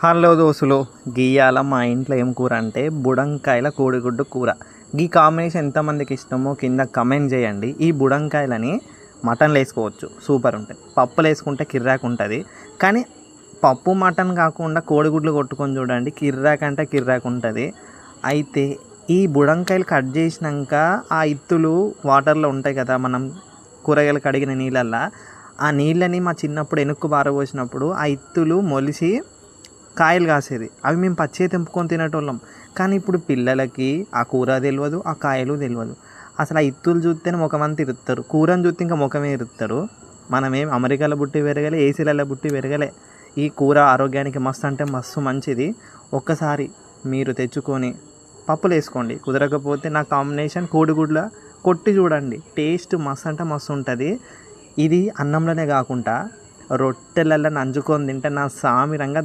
Hello దోస్తులు, గీయాల మా ఇంట్లో ఏం కూర అంటే బుడంకాయల కోడిగుడ్డు కూర. ఈ కాంబినేషన్ ఎంతమందికి ఇష్టమో కింద కమెంట్ చేయండి. ఈ బుడంకాయలని మటన్లో వేసుకోవచ్చు, సూపర్ ఉంటుంది. పప్పులు వేసుకుంటే కిర్రాక్ ఉంటుంది. కానీ పప్పు మటన్ కాకుండా కోడిగుడ్లు కొట్టుకొని చూడండి, కిర్రాక్ అంటే కిర్రాక్ ఉంటుంది. అయితే ఈ బుడంకాయలు కట్ చేసినాక ఆ ఇత్తులు వాటర్లో ఉంటాయి కదా, మనం కూరగాయలు కడిగిన నీళ్ళల్లో ఆ నీళ్ళని మా చిన్నప్పుడు ఎనుక్కు పారబోసినప్పుడు ఆ ఇత్తులు మొలిసి కాయలు కాసేది. అవి మేము పచ్చిగా తెంపుకొని తినేటోళ్ళం. కానీ ఇప్పుడు పిల్లలకి ఆ కూర తెలియదు, ఆ కాయలు తెలియదు. అసలు ఆ ఇత్తులు చూస్తేనే ముఖమంతా ఇరుస్తారు, కూరని చూస్తే ఇంకా ముఖమే ఇరుస్తారు. మనమేం అమెరికాలో పుట్టి పెరగలే, ఏసీలలో పుట్టి పెరగలే. ఈ కూర ఆరోగ్యానికి మస్తు అంటే మస్తు మంచిది. ఒక్కసారి మీరు తెచ్చుకొని పప్పులు వేసుకోండి. కుదరకపోతే నా కాంబినేషన్ కోడిగుడ్ల కొట్టి చూడండి, టేస్ట్ మస్తు అంటే మస్తు ఉంటుంది. ఇది అన్నంలోనే కాకుండా రొట్టెలలో నంజుకొని తింటే నా సామిరంగా